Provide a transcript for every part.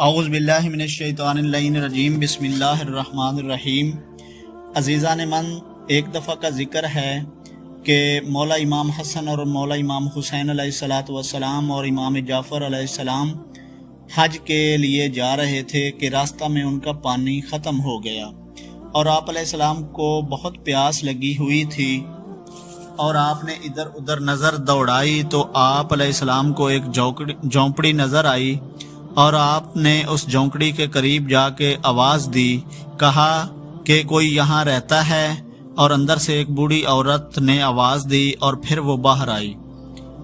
اعوذ باللہ من الشیطان اللعین الرجیم بسم اللہ الرحمن الرحیم۔ عزیزان من، ایک دفعہ کا ذکر ہے کہ مولا امام حسن اور مولا امام حسین علیہ السلام اور امام جعفر علیہ السلام حج کے لیے جا رہے تھے کہ راستہ میں ان کا پانی ختم ہو گیا اور آپ علیہ السلام کو بہت پیاس لگی ہوئی تھی اور آپ نے ادھر ادھر نظر دوڑائی تو آپ علیہ السلام کو ایک جھونپڑی نظر آئی اور آپ نے اس جھونپڑی کے قریب جا کے آواز دی، کہا کہ کوئی یہاں رہتا ہے، اور اندر سے ایک بوڑھی عورت نے آواز دی اور پھر وہ باہر آئی۔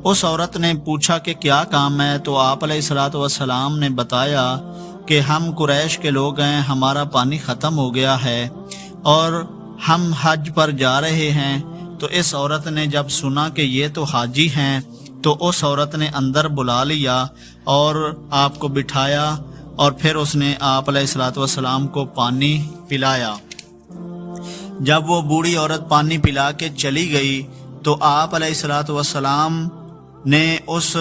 اس عورت نے پوچھا کہ کیا کام ہے، تو آپ علیہ السلام نے بتایا کہ ہم قریش کے لوگ ہیں، ہمارا پانی ختم ہو گیا ہے اور ہم حج پر جا رہے ہیں۔ تو اس عورت نے جب سنا کہ یہ تو حاجی ہیں تو اس عورت نے اندر بلا لیا اور آپ کو بٹھایا اور پھر اس نے آپ علیہ السلام کو پانی پلایا۔ جب وہ بوڑھی عورت پانی پلا کے چلی گئی تو آپ علیہ السلام نے اس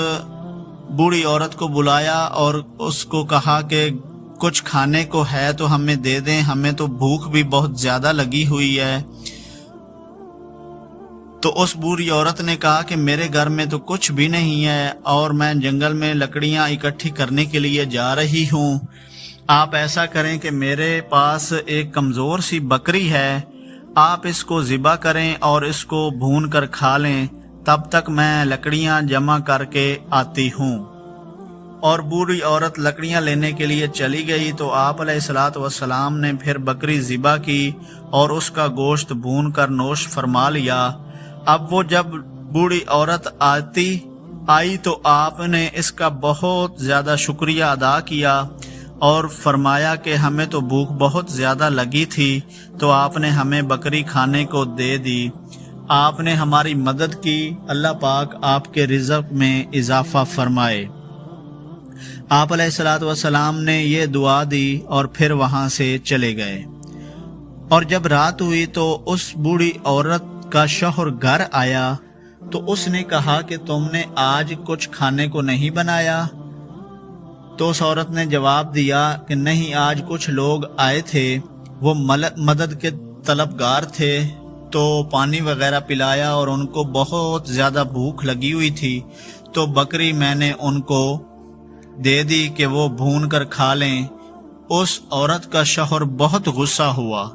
بوڑھی عورت کو بلایا اور اس کو کہا کہ کچھ کھانے کو ہے تو ہمیں دے دیں، ہمیں تو بھوک بھی بہت زیادہ لگی ہوئی ہے۔ تو اس بوڑھی عورت نے کہا کہ میرے گھر میں تو کچھ بھی نہیں ہے اور میں جنگل میں لکڑیاں اکٹھی کرنے کے لیے جا رہی ہوں، آپ ایسا کریں کہ میرے پاس ایک کمزور سی بکری ہے، آپ اس کو ذبح کریں اور اس کو بھون کر کھا لیں، تب تک میں لکڑیاں جمع کر کے آتی ہوں۔ اور بوڑھی عورت لکڑیاں لینے کے لیے چلی گئی تو آپ علیہ السلام نے پھر بکری ذبح کی اور اس کا گوشت بھون کر نوش فرما لیا۔ اب وہ جب بوڑھی عورت آئی تو آپ نے اس کا بہت زیادہ شکریہ ادا کیا اور فرمایا کہ ہمیں تو بھوک بہت زیادہ لگی تھی تو آپ نے ہمیں بکری کھانے کو دے دی، آپ نے ہماری مدد کی، اللہ پاک آپ کے رزق میں اضافہ فرمائے۔ آپ علیہ السلام نے یہ دعا دی اور پھر وہاں سے چلے گئے۔ اور جب رات ہوئی تو اس بوڑھی عورت کا شوہر گھر آیا تو اس نے کہا کہ تم نے آج کچھ کھانے کو نہیں بنایا؟ تو اس عورت نے جواب دیا کہ نہیں، آج کچھ لوگ آئے تھے، وہ مدد کے طلبگار تھے، تو پانی وغیرہ پلایا اور ان کو بہت زیادہ بھوک لگی ہوئی تھی تو بکری میں نے ان کو دے دی کہ وہ بھون کر کھا لیں۔ اس عورت کا شوہر بہت غصہ ہوا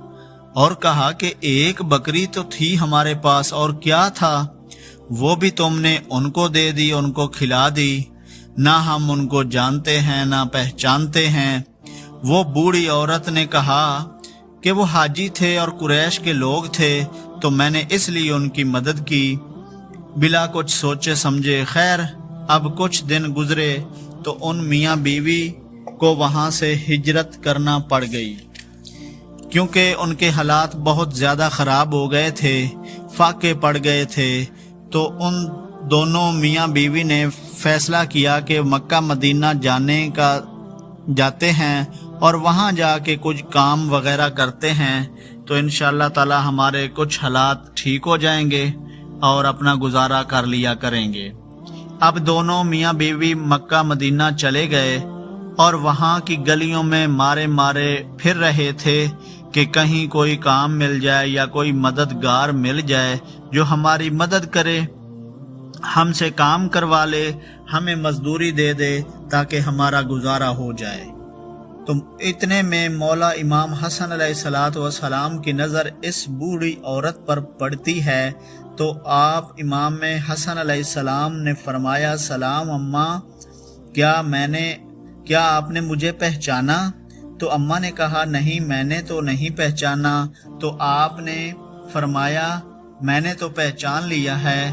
اور کہا کہ ایک بکری تو تھی ہمارے پاس اور کیا تھا، وہ بھی تم نے ان کو دے دی، ان کو کھلا دی، نہ ہم ان کو جانتے ہیں نہ پہچانتے ہیں۔ وہ بوڑھی عورت نے کہا کہ وہ حاجی تھے اور قریش کے لوگ تھے تو میں نے اس لیے ان کی مدد کی، بلا کچھ سوچے سمجھے۔ خیر، اب کچھ دن گزرے تو ان میاں بیوی کو وہاں سے ہجرت کرنا پڑ گئی کیونکہ ان کے حالات بہت زیادہ خراب ہو گئے تھے، فاقے پڑ گئے تھے۔ تو ان دونوں میاں بیوی نے فیصلہ کیا کہ مکہ مدینہ جاتے ہیں اور وہاں جا کے کچھ کام وغیرہ کرتے ہیں تو انشاءاللہ تعالی ہمارے کچھ حالات ٹھیک ہو جائیں گے اور اپنا گزارا کر لیا کریں گے۔ اب دونوں میاں بیوی مکہ مدینہ چلے گئے اور وہاں کی گلیوں میں مارے پھر رہے تھے کہ کہیں کوئی کام مل جائے یا کوئی مددگار مل جائے جو ہماری مدد کرے، ہم سے کام کروا لے، ہمیں مزدوری دے دے تاکہ ہمارا گزارا ہو جائے۔ تو اتنے میں مولا امام حسن علیہ السلام کی نظر اس بوڑھی عورت پر پڑتی ہے تو آپ امام حسن علیہ السلام نے فرمایا، سلام اماں، کیا آپ نے مجھے پہچانا؟ تو اماں نے کہا نہیں، میں نے تو نہیں پہچانا۔ تو آپ نے فرمایا میں نے تو پہچان لیا ہے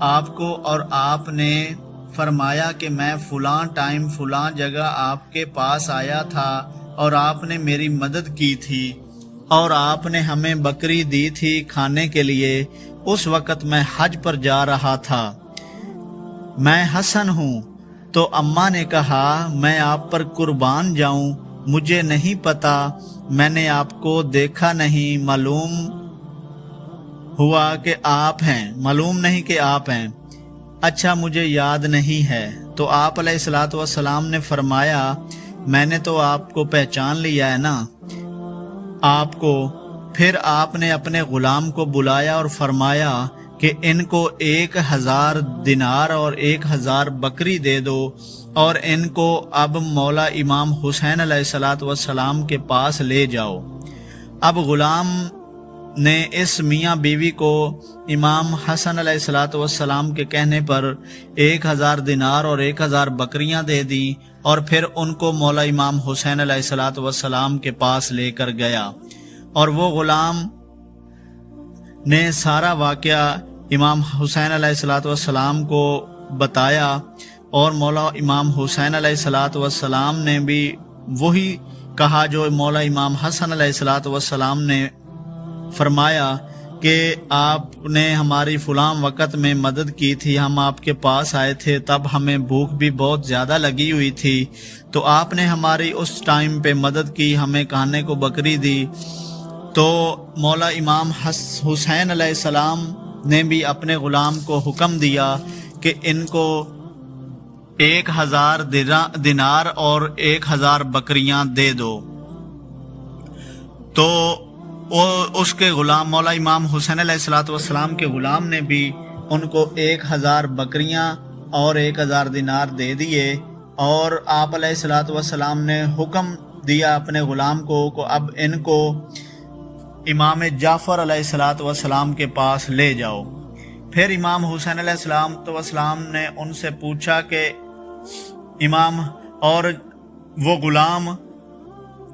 آپ کو، اور آپ نے فرمایا کہ میں فلاں ٹائم فلاں جگہ آپ کے پاس آیا تھا اور آپ نے میری مدد کی تھی اور آپ نے ہمیں بکری دی تھی کھانے کے لیے، اس وقت میں حج پر جا رہا تھا، میں حسن ہوں۔ تو اماں نے کہا میں آپ پر قربان جاؤں، مجھے نہیں پتا، میں نے آپ کو دیکھا نہیں، معلوم نہیں کہ آپ ہیں، اچھا مجھے یاد نہیں ہے۔ تو آپ علیہ السلام نے فرمایا میں نے تو آپ کو پہچان لیا ہے نا آپ کو۔ پھر آپ نے اپنے غلام کو بلایا اور فرمایا کہ ان کو 1000 دینار اور 1000 بکری دے دو، اور ان کو اب مولا امام حسین علیہ السلام کے پاس لے جاؤ۔ اب غلام نے اس میاں بیوی کو امام حسن علیہ السلام کے کہنے پر 1000 دینار اور 1000 بکریاں دے دی، اور پھر ان کو مولا امام حسین علیہ السلام کے پاس لے کر گیا، اور وہ غلام نے سارا واقعہ امام حسین علیہ السلام کو بتایا، اور مولا امام حسین علیہ السلام نے بھی وہی کہا جو مولا امام حسن علیہ السلام نے فرمایا کہ آپ نے ہماری فلاں وقت میں مدد کی تھی، ہم آپ کے پاس آئے تھے، تب ہمیں بھوک بھی بہت زیادہ لگی ہوئی تھی، تو آپ نے ہماری اس ٹائم پہ مدد کی، ہمیں کھانے کو بکری دی۔ تو مولا امام حسین علیہ السلام نے بھی اپنے غلام کو حکم دیا کہ ان کو 1000 دینار اور 1000 بکریاں دے دو۔ تو اس کے غلام مولا امام حسین علیہ السلام کے غلام نے بھی ان کو 1000 بکریاں اور 1000 دینار دے دیے، اور آپ علیہ السلام نے حکم دیا اپنے غلام کو کہ اب ان کو امام جعفر علیہ السلام کے پاس لے جاؤ۔ پھر امام حسین علیہ السلام نے ان سے پوچھا کہ امام، اور وہ غلام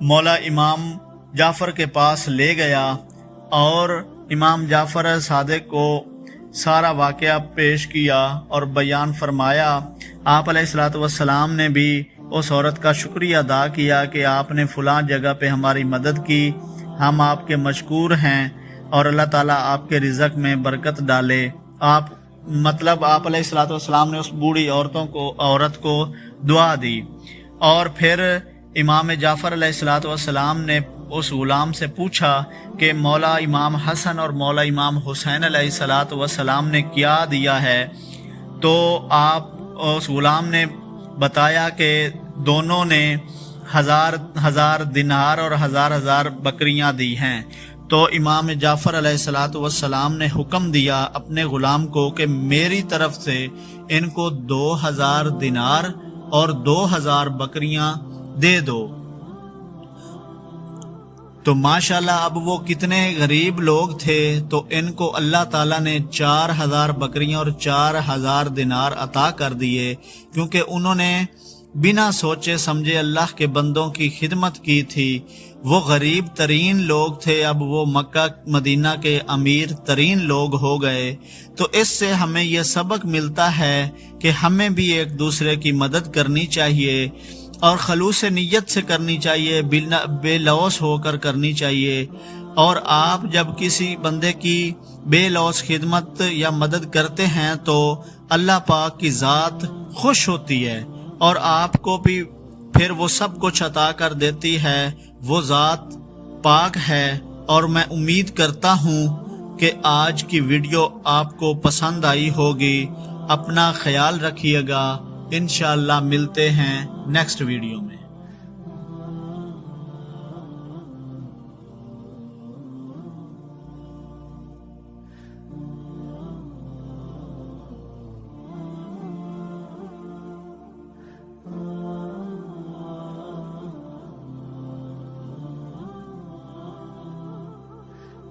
مولا امام جعفر کے پاس لے گیا، اور امام جعفر صادق کو سارا واقعہ پیش کیا اور بیان فرمایا۔ آپ علیہ السلام نے بھی اس عورت کا شکریہ ادا کیا کہ آپ نے فلاں جگہ پہ ہماری مدد کی، ہم آپ کے مشکور ہیں، اور اللہ تعالیٰ آپ کے رزق میں برکت ڈالے۔ آپ علیہ السلام نے اس بوڑھی عورت کو دعا دی، اور پھر امام جعفر علیہ السلام نے اس غلام سے پوچھا کہ مولا امام حسن اور مولا امام حسین علیہ السلام نے کیا دیا ہے، تو اس غلام نے بتایا کہ دونوں نے 1000 دینار اور 1000 بکریاں دی ہیں۔ تو امام جعفر علیہ السلام نے حکم دیا اپنے غلام کو کہ میری طرف سے ان کو 2000 دینار اور 2000 بکریاں دے دو۔ تو ماشاءاللہ اب وہ کتنے غریب لوگ تھے، تو ان کو اللہ تعالیٰ نے 4000 بکریاں اور 4000 دینار عطا کر دیے، کیونکہ انہوں نے بنا سوچے سمجھے اللہ کے بندوں کی خدمت کی تھی۔ وہ غریب ترین لوگ تھے، اب وہ مکہ مدینہ کے امیر ترین لوگ ہو گئے۔ تو اس سے ہمیں یہ سبق ملتا ہے کہ ہمیں بھی ایک دوسرے کی مدد کرنی چاہیے، اور خلوص نیت سے کرنی چاہیے، بے لوث ہو کر کرنی چاہیے۔ اور آپ جب کسی بندے کی بے لوث خدمت یا مدد کرتے ہیں تو اللہ پاک کی ذات خوش ہوتی ہے، اور آپ کو بھی پھر وہ سب کچھ عطا کر دیتی ہے۔ وہ ذات پاک ہے، اور میں امید کرتا ہوں کہ آج کی ویڈیو آپ کو پسند آئی ہوگی۔ اپنا خیال رکھیے گا، انشاءاللہ ملتے ہیں نیکسٹ ویڈیو میں۔